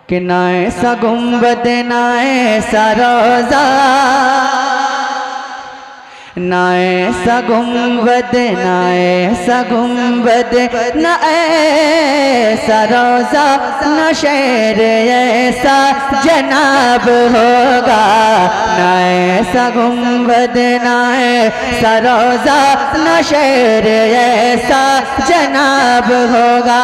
कि ना ऐसा गुंबद ना ऐसा रोज़ा, ना ऐसा गुंबद ना ऐसा गुंबद, ना ऐसा रोज़ा, ना शहर ऐसा जनाब होगा। ना ऐसा गुंबद ना ऐसा रोज़ा, ना शहर ऐसा जनाब होगा।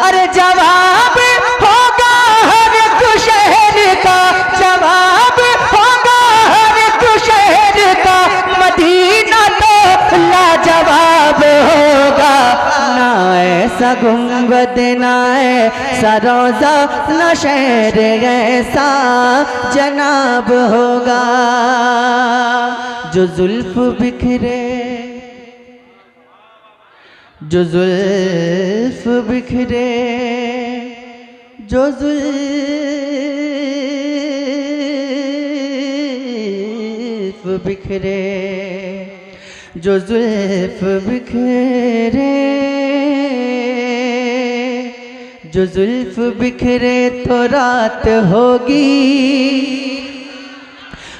अरे जवाब होगा हर एक शहर का, जवाब होगा हर एक शहर का, मदीना तो लाजवाब होगा। ना ऐसा गुंबद ना ऐसा रोज़ा, ना शहर ऐसा जनाब होगा। जो जुल्फ बिखरे, जो जुल्फ बिखरे, जो जुल्फ बिखरे, जो जुल्फ बिखरे, जो जुल्फ बिखरे तो रात होगी,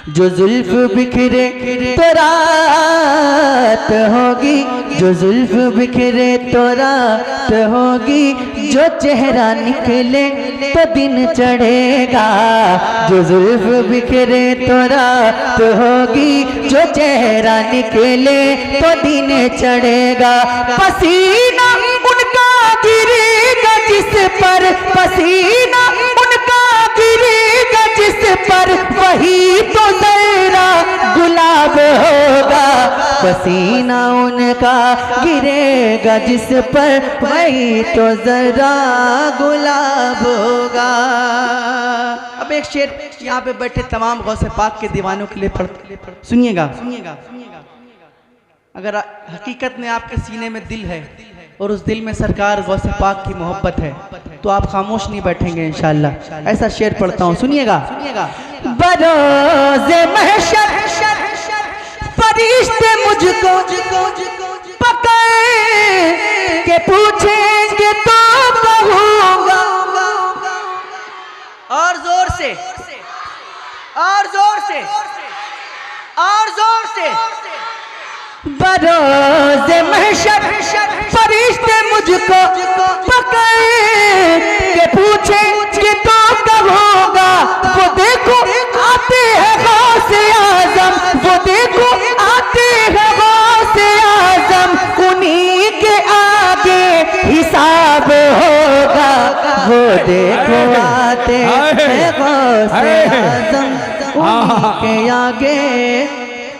जो जुल्फ बिखरे तो रात होगी, जो जुल्फ बिखरे तो रात होगी, जो चेहरा निकले तो दिन चढ़ेगा। जो जुल्फ बिखरे तो रात होगी, जो चेहरा निकले तो दिन चढ़ेगा। पसीना उनका गिरेगा जिस पर, पसीना उनका गिरेगा जिस पर, वही तो जरा गुलाब होगा। पसीना उनका गिरेगा जिस पर, वही तो जरा गुलाब होगा। अब एक शेर यहाँ पे बैठे तमाम गौसे पाक के दीवानों के लिए सुनिएगा। अगर हकीकत में आपके सीने में दिल है और उस दिल में सरकार गौसे पाक की मोहब्बत है, तो आप खामोश नहीं बैठेंगे इंशाअल्लाह। ऐसा शेर पढ़ता हूँ, सुनिएगा। बरोज़े महशर फरिश्ते मुझको पकड़ के पूछेंगे तो कहूँगा। और जोर से, और जोर से, और जोर से। बरोज़े महशर फरिश्ते मुझको पकड़ के पूछेंगे तो कहूँगा। वो देखो आते हैं गौसे आज़म, वो देखो आते हैं गौसे आज़म, उन्हीं के आगे हिसाब होगा। वो देखो आते हैं गौसे आज़म, उन्हीं के आगे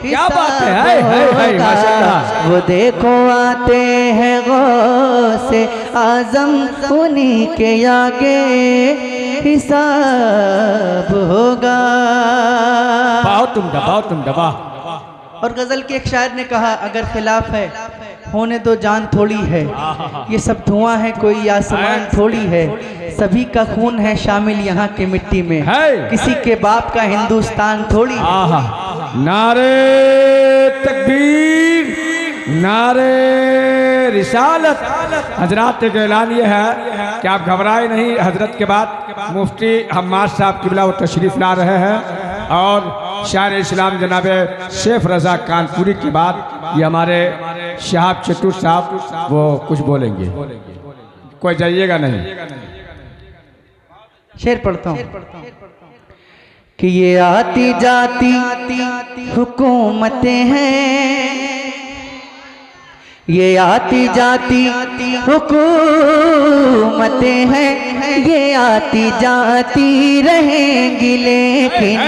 क्या बात है, माशाअल्लाह। वो देखो आते हैं गौसे आज़म, उन्हीं के आगे हिसाब होगा। तुम दबा। और गजल के एक शायर ने कहा, अगर खिलाफ है होने दो जान थोड़ी है, ये सब धुआं है कोई आसमान थोड़ी है, सभी का खून है शामिल यहाँ के मिट्टी में, किसी के बाप का हिंदुस्तान थोड़ी है। नारे तकबीर, नारे रिसालत। हजरात का ऐलान ये है कि आप घबराए नहीं। हजरत के बाद मुफ्ती हम्माद साहब किबला वो तशरीफ ला रहे हैं, और शायर इस्लाम जनाब शेख रजा कानपुरी के बाद ये हमारे शहाब चतुर साहब वो कुछ बोलेंगे। कोई जाइएगा नहीं। शेर पढ़ता हूँ कि ये आती जाती हुकूमतें हैं, ये आती जाती हुकूमतें हैं, ये आती जाती रहेंगी लेकिन,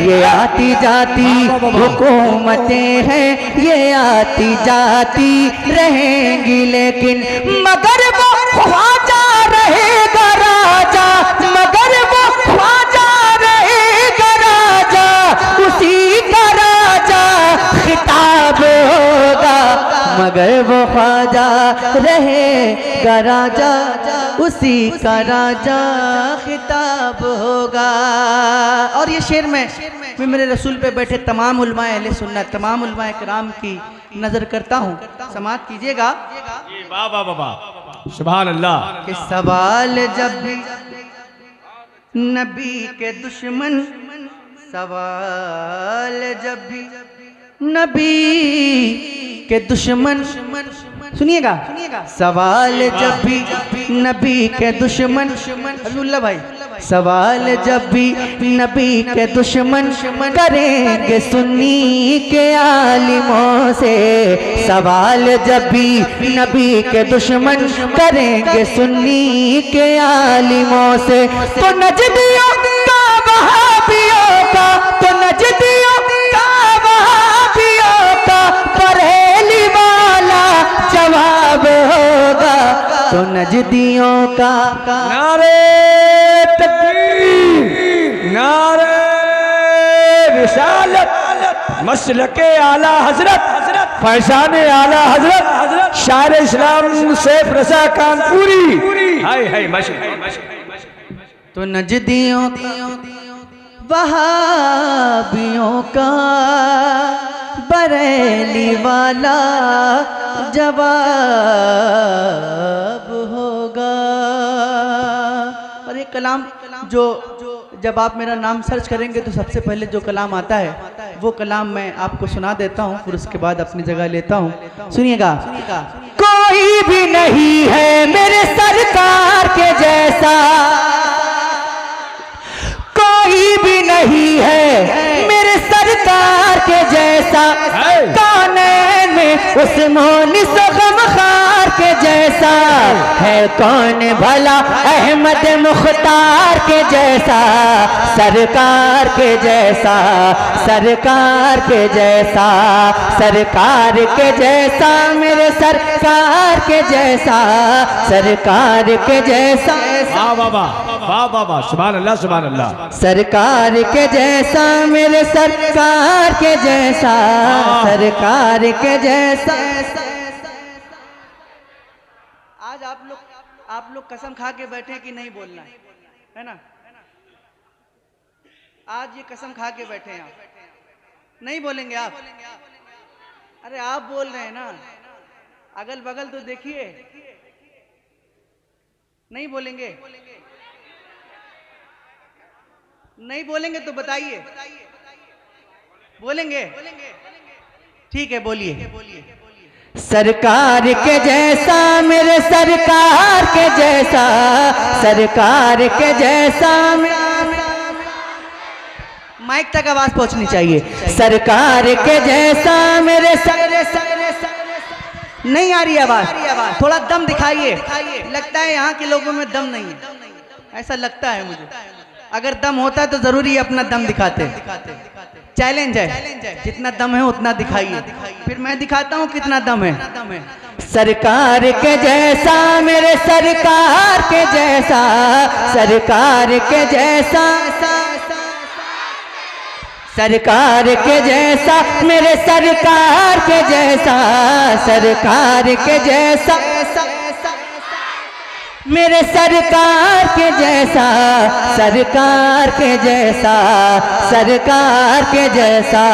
ये आती जाती हुकूमतें हैं, ये आती जाती रहेंगी लेकिन, मगर वो ख्वाजा रहेगा राजा, मगर वो ख्वाजा रहेगा राजा, उसी का राजा खिताब होगा। मगर वो ख्वाजा रहेगा राजा, उसी का राजा खिताब होगा। और ये शेर में मेरे रसूल पे बैठे तमाम उलमाए अहले सुन्नत, तमाम उलमाए किराम की नजर करता हूँ, समाअत कीजिएगा। वाह वाह वाह, सुभान अल्लाह। कि सवाल जब भी नबी के दुश्मन सवाल जब भी नबी के दुश्मन, सुनिएगा, सवाल जब भी नबी के दुश्मन, अब्दुल्ला भाई, सवाल जब भी नबी के दुश्मन करेंगे सुन्नी के आलिमों से, सवाल जब भी नबी के दुश्मन करेंगे सुन्नी के आलिमों से, तो नजदियों का वहाबियों का, तो नजदियों का वहाबियों का बरेली वाला जवाब होगा, तो नजदियों का नारे तकबीर, नारे रिसालत, मसलके आला हजरत, फैजाने आला हजरत, शायर इस्लाम सैफ रजा कानपुरी, हाय हाय तो नजदियों वहाबियों का बरेली वाला जवाब होगा। और ये कलाम जो जब आप मेरा नाम सर्च करेंगे तो सबसे पहले जो कलाम आता है वो कलाम मैं आपको सुना देता हूँ, फिर उसके बाद अपनी जगह लेता हूँ। सुनिएगा। कोई भी नहीं है मेरे सरकार के जैसा, कोई भी नहीं है मेरे सरकार के जैसा, कानैन में उस्मान गमखार के जैसा, है कौन भला अहमद मुख्तार के जैसा, सरकार के जैसा, सरकार के जैसा, सरकार के जैसा, मेरे सरकार के जैसा, सरकार के जैसा, वाह वाह वाह वाह वाह, सुभान अल्लाह सुभान अल्लाह, सरकार के जैसा, मेरे सरकार के जैसा, सरकार के जैसा। आज आप लोग कसम खा के बैठे कि नहीं बोलना है ना? आज ये कसम खा के बैठे हैं, आप नहीं बोलेंगे आप? अरे आप बोल रहे हैं ना, अगल बगल तो देखिए, नहीं बोलेंगे? नहीं बोलेंगे तो बताइए, बोलेंगे? ठीक है, बोलिए। सरकार के जैसा, मेरे सरकार के जैसा, सरकार के जैसा, माइक तक आवाज पहुंचनी चाहिए। सरकार के जैसा, मेरे नहीं आ रही आवाज, थोड़ा दम दिखाइए। लगता है यहाँ के लोगों में दम नहीं है, ऐसा लगता है मुझे। अगर दम होता है तो जरूरी अपना दम दिखाते। चैलेंज है, जितना दम है उतना दिखाइए, फिर मैं दिखाता हूँ कितना दम है। सरकार के जैसा, मेरे सरकार के जैसा, सरकार के जैसा, सरकार के जैसा, मेरे सरकार के जैसा, सरकार के जैसा, मेरे सरकार के जैसा, सरकार के जैसा, सरकार के जैसा।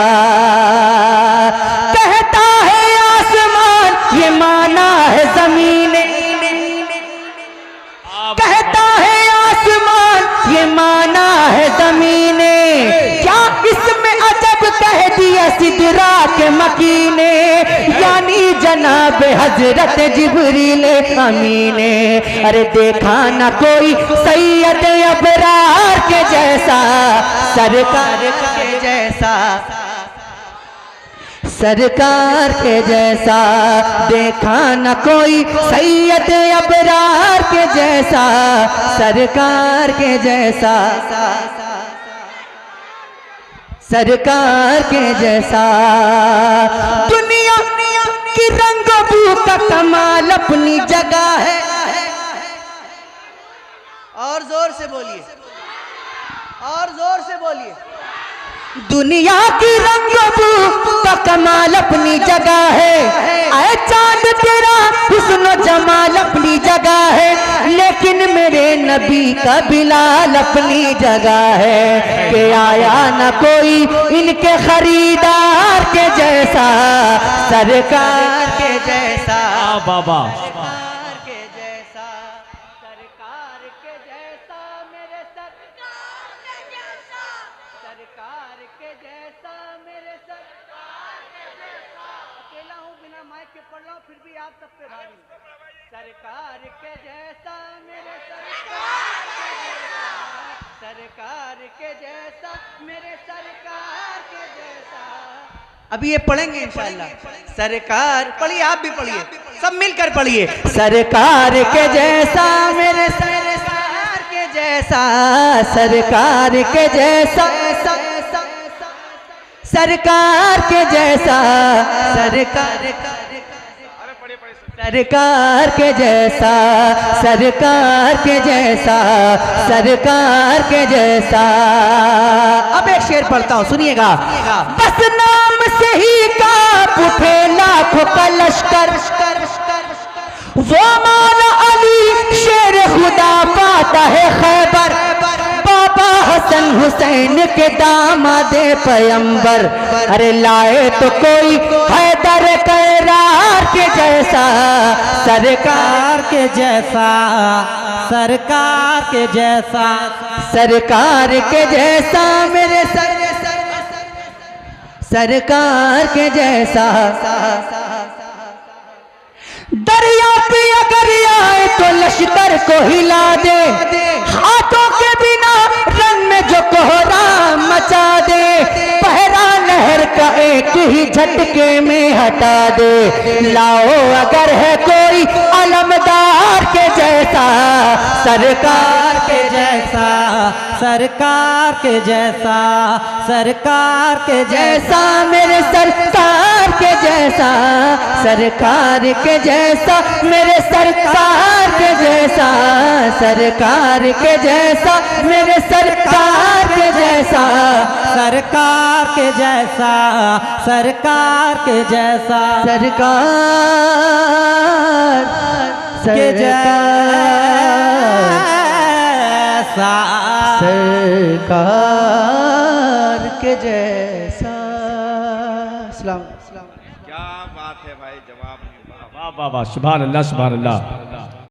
कहता है आसमान ये माना है जमीन, कहता है आसमान ये माना है जमीन, क्या इसमें अजब कह दिया सिदरा के मकीने, यानी जनाब हजरत जिब्रील अमीने। अरे देखा ना कोई सैयद अबरार के जैसा, सरकार के जैसा, सरकार के जैसा, देखा न कोई सैयद अबरार के जैसा, सरकार के जैसा, सरकार के जैसा। दुनिया की रंगो बू का कमाल अपनी जगह है। और जोर से बोलिए, और जोर से बोलिए। दुनिया की रंगो का कमाल अपनी जगह है, आए चांद तेरा हुस्न जमाल अपनी जगह है, लेकिन मेरे नबी का बिलाल अपनी जगह है। कि आया न कोई इनके खरीदार के जैसा, सरकार के जैसा, बाबा सरकार के जैसा, सरकार के जैसा, मेरे सरकार आप सब पे भारी। सरकार के जैसा मेरे सरकार के जैसा मेरे सरकार के जैसा। अभी ये पढ़ेंगे इंशाअल्लाह। सरकार पढ़िए, आप भी पढ़िए, सब मिलकर पढ़िए। सरकार के जैसा मेरे सरकार के जैसा, सरकार के जैसा, सरकार के जैसा, सरकार सरकार के जैसा, सरकार के जैसा, सरकार के जैसा। अब एक शेर पढ़ता हूँ, सुनिएगा। बस नाम से ही कांप उठे लाखों का लश्कर, वो मौला अली शेर खुदा पाता है खैबर, बाबा हसन हुसैन के दामादे पैगंबर। अरे लाए तो कोई हैदर करार के जैसा, सरकार के जैसा, सरकार के जैसा, सरकार के जैसा मेरे सरकार के जैसा। दरिया पे अगर आए तो लश्कर को हिला दे, हाथों के बिना रन में जो कोहरा मचा दे, पहरा नहर का एक ही झटके में हटा दे। लाओ अगर है कोई अलमदार के जैसा, सरकार के जैसा, सरकार के जैसा, सरकार के जैसा मेरे सरकार के जैसा, सरकार के जैसा मेरे सरकार के जैसा, सरकार के जैसा मेरे सरकार के जैसा, सरकार के जैसा, सरकार के जैसा, सरकार के जैसा, सरकार के जैसा। सलाम। क्या बात है भाई, जवाब वाह वाह वाह, सुभान अल्लाह, सुभान अल्लाह।